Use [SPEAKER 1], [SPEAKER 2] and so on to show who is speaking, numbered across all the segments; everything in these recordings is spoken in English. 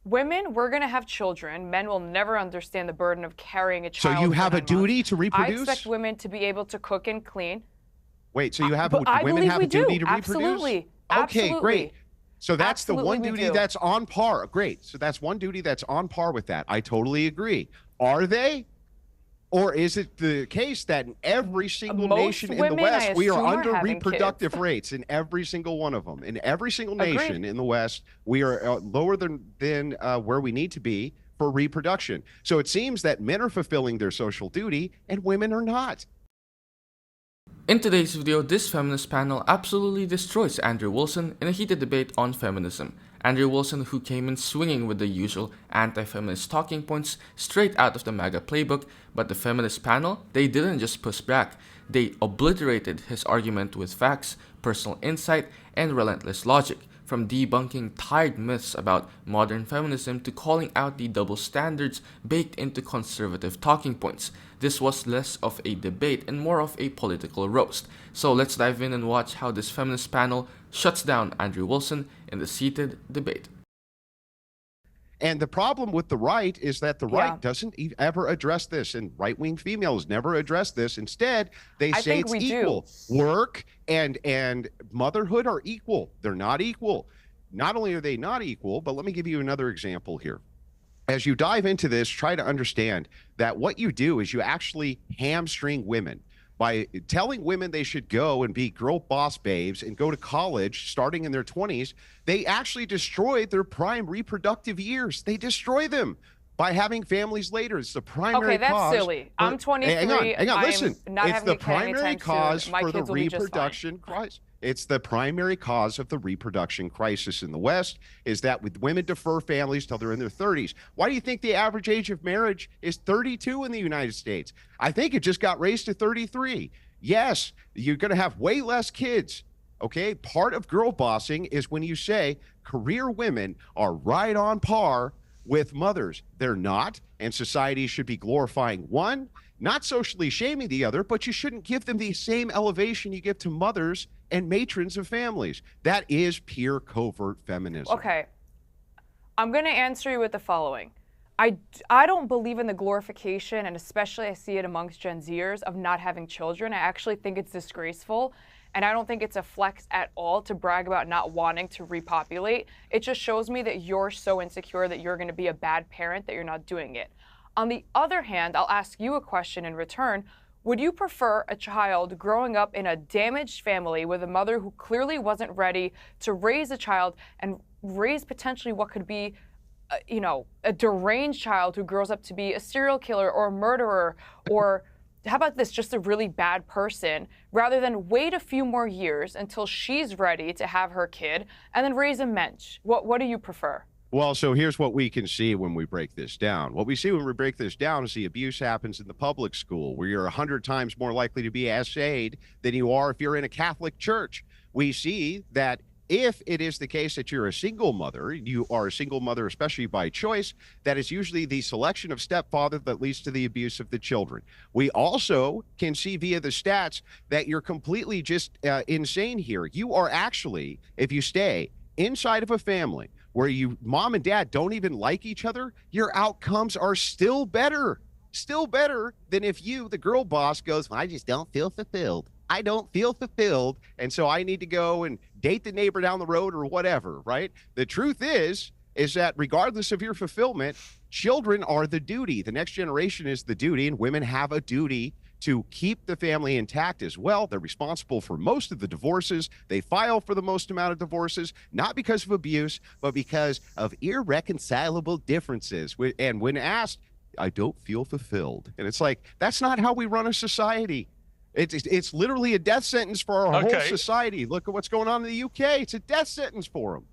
[SPEAKER 1] Women, we're going to have children. Men will never understand the burden of carrying a child.
[SPEAKER 2] So you have
[SPEAKER 1] for
[SPEAKER 2] a
[SPEAKER 1] 9
[SPEAKER 2] duty
[SPEAKER 1] months.
[SPEAKER 2] to reproduce?
[SPEAKER 1] I expect women to be able to cook and clean.
[SPEAKER 2] Wait, so you have
[SPEAKER 1] But I
[SPEAKER 2] women
[SPEAKER 1] believe
[SPEAKER 2] have
[SPEAKER 1] we
[SPEAKER 2] a duty
[SPEAKER 1] do.
[SPEAKER 2] to reproduce?
[SPEAKER 1] Absolutely.
[SPEAKER 2] Okay,
[SPEAKER 1] Absolutely.
[SPEAKER 2] great. So that's
[SPEAKER 1] Absolutely
[SPEAKER 2] the one
[SPEAKER 1] we
[SPEAKER 2] duty
[SPEAKER 1] do.
[SPEAKER 2] that's on par. Great. So that's one duty that's on par with that. I totally agree. Are they? Or is it the case that in every single
[SPEAKER 1] Most
[SPEAKER 2] nation in the
[SPEAKER 1] women,
[SPEAKER 2] West,
[SPEAKER 1] I
[SPEAKER 2] we are
[SPEAKER 1] assume, are
[SPEAKER 2] under
[SPEAKER 1] having
[SPEAKER 2] reproductive
[SPEAKER 1] kids.
[SPEAKER 2] rates in every single one of them? In every single
[SPEAKER 1] Agreed.
[SPEAKER 2] nation in the West, we are lower than where we need to be for reproduction. So it seems that men are fulfilling their social duty and women are not.
[SPEAKER 3] In today's video, this feminist panel absolutely destroys Andrew Wilson in a heated debate on feminism. Andrew Wilson, who came in swinging with the usual anti-feminist talking points straight out of the MAGA playbook, but the feminist panel, they didn't just push back, they obliterated his argument with facts, personal insight, and relentless logic. From debunking tired myths about modern feminism to calling out the double standards baked into conservative talking points. This was less of a debate and more of a political roast. So let's dive in and watch how this feminist panel shuts down Andrew Wilson in the heated debate.
[SPEAKER 2] And the problem with the right is that the right doesn't ever address this, and right-wing females never address this. Instead, they say it's equal. Work and motherhood are equal. They're not equal. Not only are they not equal, but let me give you another example here. As you dive into this, try to understand that what you do is you actually hamstring women by telling women they should go and be girl boss babes and go to college starting in their 20s. They actually destroy their prime reproductive years. They destroy them by having families later. It's the primary cause.
[SPEAKER 1] Okay, that's silly. I'm 23.
[SPEAKER 2] Hang on, listen.
[SPEAKER 1] Not
[SPEAKER 2] it's
[SPEAKER 1] having
[SPEAKER 2] the
[SPEAKER 1] a kid
[SPEAKER 2] primary
[SPEAKER 1] anytime
[SPEAKER 2] cause
[SPEAKER 1] soon. My
[SPEAKER 2] for the
[SPEAKER 1] kids will be just
[SPEAKER 2] reproduction
[SPEAKER 1] fine.
[SPEAKER 2] crisis. It's the primary cause of the reproduction crisis in the West, is that with women defer families till they're in their 30s. Why do you think the average age of marriage is 32 in the United States? I think it just got raised to 33. Yes, you're going to have way less kids. Okay, part of girl bossing is when you say career women are right on par with mothers. They're not, and society should be glorifying one, not socially shaming the other, but you shouldn't give them the same elevation you give to mothers and matrons of families. That is pure covert feminism.
[SPEAKER 1] Okay, I'm going to answer you with the following. I don't believe in the glorification, and especially I see it amongst Gen Zers, of not having children. I actually think it's disgraceful, and I don't think it's a flex at all to brag about not wanting to repopulate. It just shows me that you're so insecure that you're going to be a bad parent that you're not doing it. On the other hand, I'll ask you a question in return. Would you prefer a child growing up in a damaged family with a mother who clearly wasn't ready to raise a child and raise potentially what could be a deranged child who grows up to be a serial killer or a murderer, or how about this, just a really bad person, rather than wait a few more years until she's ready to have her kid and then raise a mensch? What do you prefer?
[SPEAKER 2] Well, so here's what we can see when we break this down. What we see when we break this down is the abuse happens in the public school, where you're 100 times more likely to be essayed than you are if you're in a Catholic church. We see that if it is the case that you're a single mother, you are a single mother, especially by choice, that is usually the selection of stepfather that leads to the abuse of the children. We also can see via the stats that you're completely just insane here. You are actually, if you stay inside of a family where mom and dad don't even like each other, your outcomes are still better than if you, the girl boss, goes, I just don't feel fulfilled. I don't feel fulfilled, and so I need to go and date the neighbor down the road or whatever, right? The truth is that regardless of your fulfillment, children are the duty. The next generation is the duty, and women have a duty to keep the family intact as well. They're responsible for most of the divorces. They file for the most amount of divorces, not because of abuse, but because of irreconcilable differences. And when asked, I don't feel fulfilled. And it's like, that's not how we run a society. It's literally a death sentence for our whole society. Look at what's going on in the UK. It's a death sentence for them.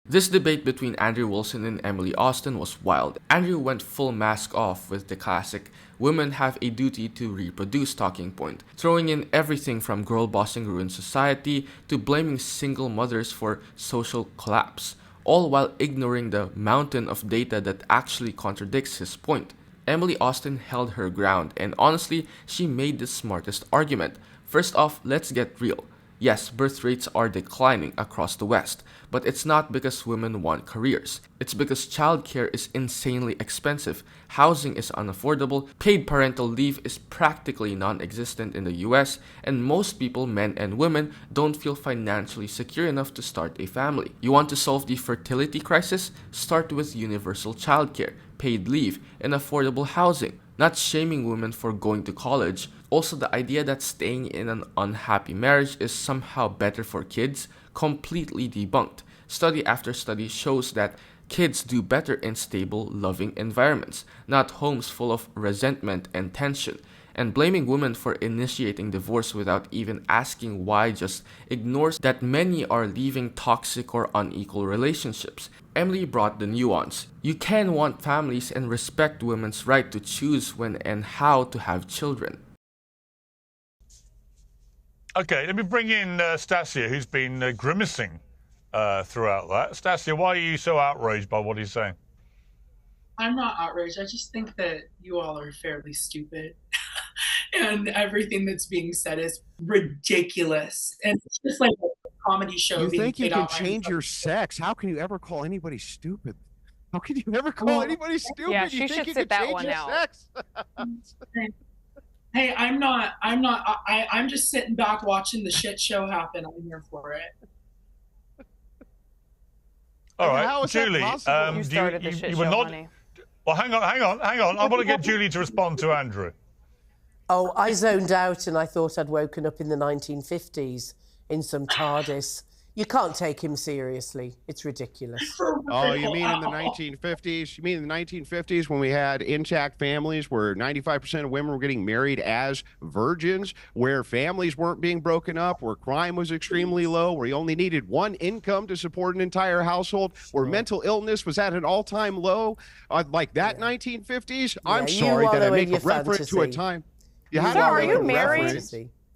[SPEAKER 3] This debate between Andrew Wilson and Emily Austin was wild. Andrew went full mask off with the classic women have a duty to reproduce talking point, throwing in everything from girl bossing ruined society to blaming single mothers for social collapse, all while ignoring the mountain of data that actually contradicts his point. Emily Austin held her ground, and honestly, she made the smartest argument. First off, let's get real. Yes, birth rates are declining across the West, but it's not because women want careers. It's because childcare is insanely expensive, housing is unaffordable, paid parental leave is practically non-existent in the US, and most people, men and women, don't feel financially secure enough to start a family. You want to solve the fertility crisis? Start with universal childcare, paid leave, and affordable housing. Not shaming women for going to college. Also, the idea that staying in an unhappy marriage is somehow better for kids, completely debunked. Study after study shows that kids do better in stable, loving environments, not homes full of resentment and tension. And blaming women for initiating divorce without even asking why just ignores that many are leaving toxic or unequal relationships. Emily brought the nuance. You can want families and respect women's right to choose when and how to have children.
[SPEAKER 4] Okay, let me bring in Stassia, who's been grimacing throughout that. Stassia, why are you so outraged by what he's saying?
[SPEAKER 5] I'm not outraged. I just think that you all are fairly stupid. And everything that's being said is ridiculous. And it's just like a comedy show.
[SPEAKER 2] You
[SPEAKER 5] being
[SPEAKER 2] think you
[SPEAKER 5] played
[SPEAKER 2] can
[SPEAKER 5] out by
[SPEAKER 2] change your sex? How can you ever call anybody stupid? How can you ever call anybody stupid?
[SPEAKER 1] Yeah,
[SPEAKER 2] You
[SPEAKER 1] she
[SPEAKER 2] think
[SPEAKER 1] should
[SPEAKER 2] you
[SPEAKER 1] sit
[SPEAKER 2] can
[SPEAKER 1] that
[SPEAKER 2] change
[SPEAKER 1] one
[SPEAKER 2] your
[SPEAKER 1] out.
[SPEAKER 2] sex?
[SPEAKER 5] Hey, I'm just sitting back watching the shit show happen. I'm here for it.
[SPEAKER 4] All right,
[SPEAKER 2] How is that
[SPEAKER 4] Julie,
[SPEAKER 2] possible?
[SPEAKER 1] You started the shit
[SPEAKER 4] you were
[SPEAKER 1] show,
[SPEAKER 4] not.
[SPEAKER 1] honey.
[SPEAKER 4] Well, hang on. I want to get Julie to respond to Andrew.
[SPEAKER 6] Oh, I zoned out and I thought I'd woken up in the 1950s in some TARDIS. You can't take him seriously. It's ridiculous.
[SPEAKER 2] Oh, you mean in the 1950s? You mean in the 1950s when we had intact families where 95% of women were getting married as virgins, where families weren't being broken up, where crime was extremely low, where you only needed one income to support an entire household, where mental illness was at an all-time low? Like that 1950s? I'm sorry that I make a reference to a time.
[SPEAKER 1] Sir, are you married?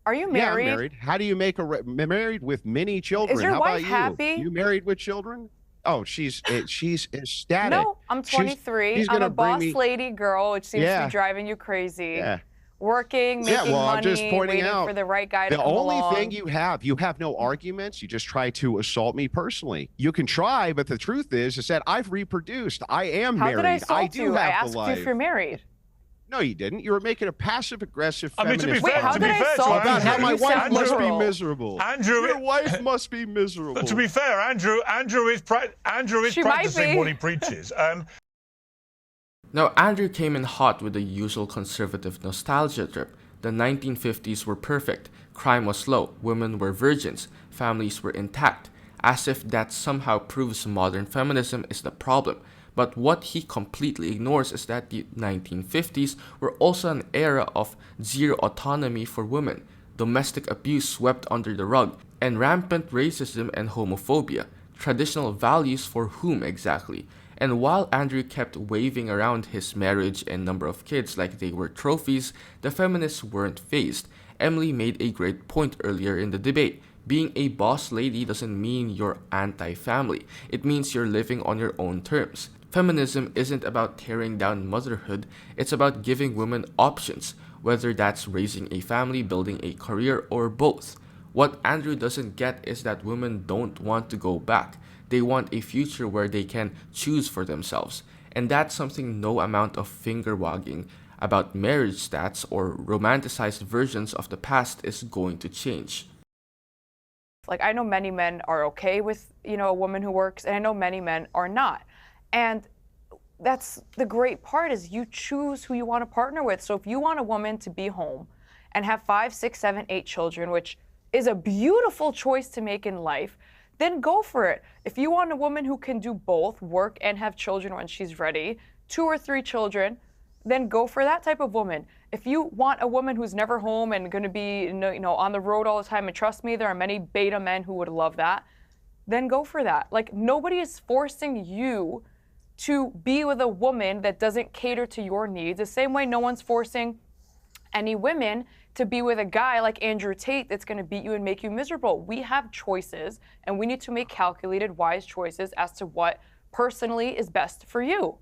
[SPEAKER 1] Are you married?
[SPEAKER 2] Yeah, I'm married. How do you make married with many children?
[SPEAKER 1] Is your
[SPEAKER 2] How
[SPEAKER 1] wife
[SPEAKER 2] about
[SPEAKER 1] happy?
[SPEAKER 2] You married with children? Oh, she's ecstatic.
[SPEAKER 1] No, I'm 23.
[SPEAKER 2] She's
[SPEAKER 1] I'm
[SPEAKER 2] gonna
[SPEAKER 1] a
[SPEAKER 2] bring
[SPEAKER 1] boss
[SPEAKER 2] me-
[SPEAKER 1] lady girl, which seems to be driving you crazy.
[SPEAKER 2] Yeah.
[SPEAKER 1] Working, making money,
[SPEAKER 2] I'm just pointing
[SPEAKER 1] waiting
[SPEAKER 2] out
[SPEAKER 1] for the right guy to
[SPEAKER 2] the
[SPEAKER 1] come
[SPEAKER 2] only
[SPEAKER 1] along.
[SPEAKER 2] thing you have no arguments. You just try to assault me personally. You can try, but the truth is that I've reproduced. I am
[SPEAKER 1] How
[SPEAKER 2] married.
[SPEAKER 1] did I assault
[SPEAKER 2] do
[SPEAKER 1] you?
[SPEAKER 2] have
[SPEAKER 1] I
[SPEAKER 2] the
[SPEAKER 1] asked
[SPEAKER 2] life.
[SPEAKER 1] you if you're married.
[SPEAKER 2] No, you didn't. You were making a passive-aggressive
[SPEAKER 4] I mean,
[SPEAKER 2] feminist
[SPEAKER 4] to be
[SPEAKER 1] Wait,
[SPEAKER 4] fair,
[SPEAKER 1] how
[SPEAKER 4] to
[SPEAKER 1] did
[SPEAKER 4] be
[SPEAKER 1] I
[SPEAKER 4] fair to
[SPEAKER 1] assault you?
[SPEAKER 2] about how
[SPEAKER 4] Andrew,
[SPEAKER 2] my
[SPEAKER 1] You
[SPEAKER 2] wife
[SPEAKER 1] sound
[SPEAKER 2] must be
[SPEAKER 1] liberal.
[SPEAKER 2] miserable.
[SPEAKER 4] Andrew,
[SPEAKER 2] Your wife must be miserable.
[SPEAKER 4] to be fair, Andrew is
[SPEAKER 1] She might
[SPEAKER 4] practicing
[SPEAKER 1] be.
[SPEAKER 4] what he preaches.
[SPEAKER 3] Now, Andrew came in hot with the usual conservative nostalgia trip. The 1950s were perfect, crime was low, women were virgins, families were intact, as if that somehow proves modern feminism is the problem. But what he completely ignores is that the 1950s were also an era of zero autonomy for women, domestic abuse swept under the rug, and rampant racism and homophobia. Traditional values for whom exactly? And while Andrew kept waving around his marriage and number of kids like they were trophies, the feminists weren't fazed. Emily made a great point earlier in the debate. Being a boss lady doesn't mean you're anti-family. It means you're living on your own terms. Feminism isn't about tearing down motherhood, it's about giving women options, whether that's raising a family, building a career, or both. What Andrew doesn't get is that women don't want to go back. They want a future where they can choose for themselves. And that's something no amount of finger wagging about marriage stats or romanticized versions of the past is going to change.
[SPEAKER 1] Like, I know many men are okay with, a woman who works, and I know many men are not. And that's the great part, is you choose who you want to partner with. So if you want a woman to be home and have 5, 6, 7, 8 children, which is a beautiful choice to make in life, then go for it. If you want a woman who can do both, work and have children when she's ready, 2 or 3 children, then go for that type of woman. If you want a woman who's never home and going to be, on the road all the time, and trust me, there are many beta men who would love that, then go for that. Like, nobody is forcing you to be with a woman that doesn't cater to your needs. The same way no one's forcing any women to be with a guy like Andrew Tate that's going to beat you and make you miserable. We have choices, and we need to make calculated, wise choices as to what personally is best for you.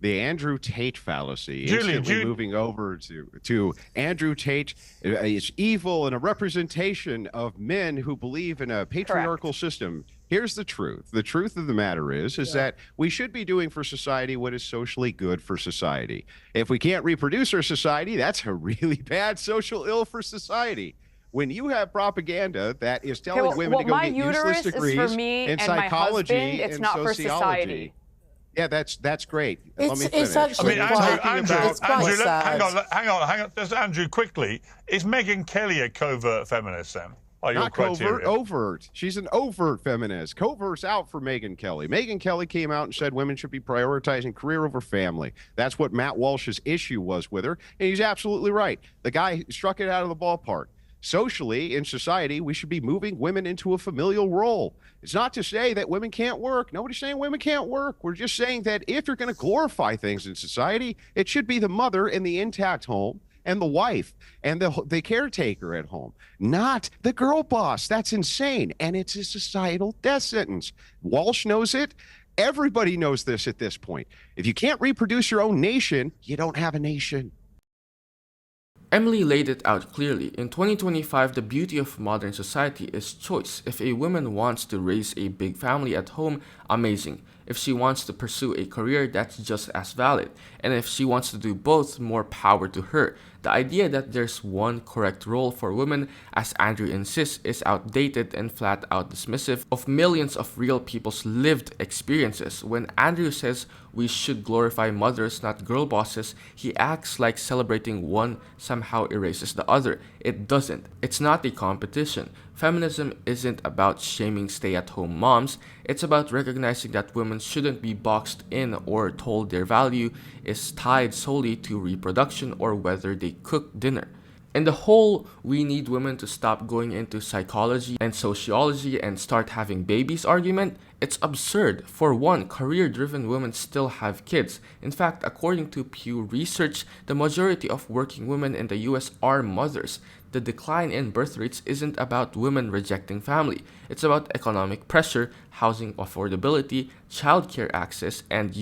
[SPEAKER 2] The Andrew Tate fallacy.
[SPEAKER 4] Julie,
[SPEAKER 2] Instantly moving over to Andrew Tate is evil and a representation of men who believe in a patriarchal system. Here's the truth. The truth of the matter is that we should be doing for society what is socially good for society. If we can't reproduce our society, that's a really bad social ill for society. When you have propaganda that is telling women to go get useless degrees
[SPEAKER 1] is for me
[SPEAKER 2] in
[SPEAKER 1] and my
[SPEAKER 2] psychology
[SPEAKER 1] husband, it's
[SPEAKER 2] and
[SPEAKER 1] not
[SPEAKER 2] sociology.
[SPEAKER 1] For society.
[SPEAKER 2] Yeah, that's great. Let me finish.
[SPEAKER 6] It's actually
[SPEAKER 4] Andrew,
[SPEAKER 6] it's quite sad.
[SPEAKER 4] hang on. Just Andrew, quickly. Is Megyn Kelly a covert feminist then? By your
[SPEAKER 2] Not
[SPEAKER 4] criteria?
[SPEAKER 2] covert, overt. She's an overt feminist. Covert's out for Megyn Kelly. Megyn Kelly came out and said women should be prioritizing career over family. That's what Matt Walsh's issue was with her, and he's absolutely right. The guy struck it out of the ballpark. Socially, in society, we should be moving women into a familial role. It's not to say that women can't work. Nobody's saying women can't work. We're just saying that if you're going to glorify things in society, it should be the mother in the intact home and the wife and the caretaker at home, not the girl boss. That's insane. And it's a societal death sentence. Walsh knows it. Everybody knows this at this point. If you can't reproduce your own nation, you don't have a nation.
[SPEAKER 3] Emily laid it out clearly. In 2025, the beauty of modern society is choice. If a woman wants to raise a big family at home, amazing. If she wants to pursue a career, that's just as valid. And if she wants to do both, more power to her. The idea that there's one correct role for women, as Andrew insists, is outdated and flat out dismissive of millions of real people's lived experiences. When Andrew says we should glorify mothers, not girl bosses, he acts like celebrating one somehow erases the other. It doesn't. It's not a competition. Feminism isn't about shaming stay-at-home moms. It's about recognizing that women shouldn't be boxed in or told their value is tied solely to reproduction or whether they cook dinner. And the whole we need women to stop going into psychology and sociology and start having babies argument, it's absurd. For one, career-driven women still have kids. In fact, according to Pew Research, the majority of working women in the US are mothers. The decline in birth rates isn't about women rejecting family. It's about economic pressure, housing affordability, childcare access, and,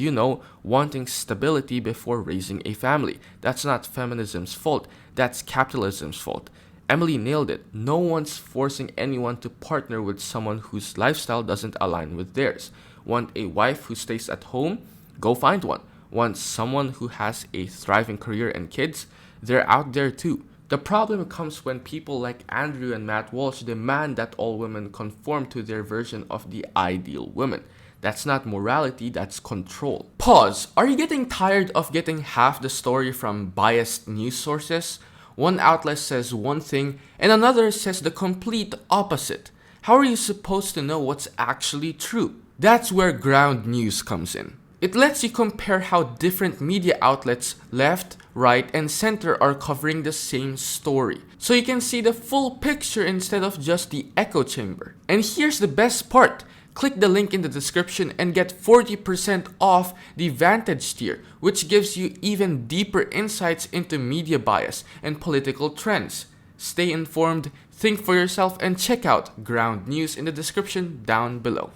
[SPEAKER 3] wanting stability before raising a family. That's not feminism's fault. That's capitalism's fault. Emily nailed it. No one's forcing anyone to partner with someone whose lifestyle doesn't align with theirs. Want a wife who stays at home? Go find one. Want someone who has a thriving career and kids? They're out there too. The problem comes when people like Andrew and Matt Walsh demand that all women conform to their version of the ideal woman. That's not morality, that's control. Pause. Are you getting tired of getting half the story from biased news sources? One outlet says one thing and another says the complete opposite. How are you supposed to know what's actually true? That's where ground news comes in. It lets you compare how different media outlets, left, right, and center are covering the same story. So you can see the full picture instead of just the echo chamber. And here's the best part. Click the link in the description and get 40% off the Vantage tier, which gives you even deeper insights into media bias and political trends. Stay informed, think for yourself, and check out ground news in the description down below.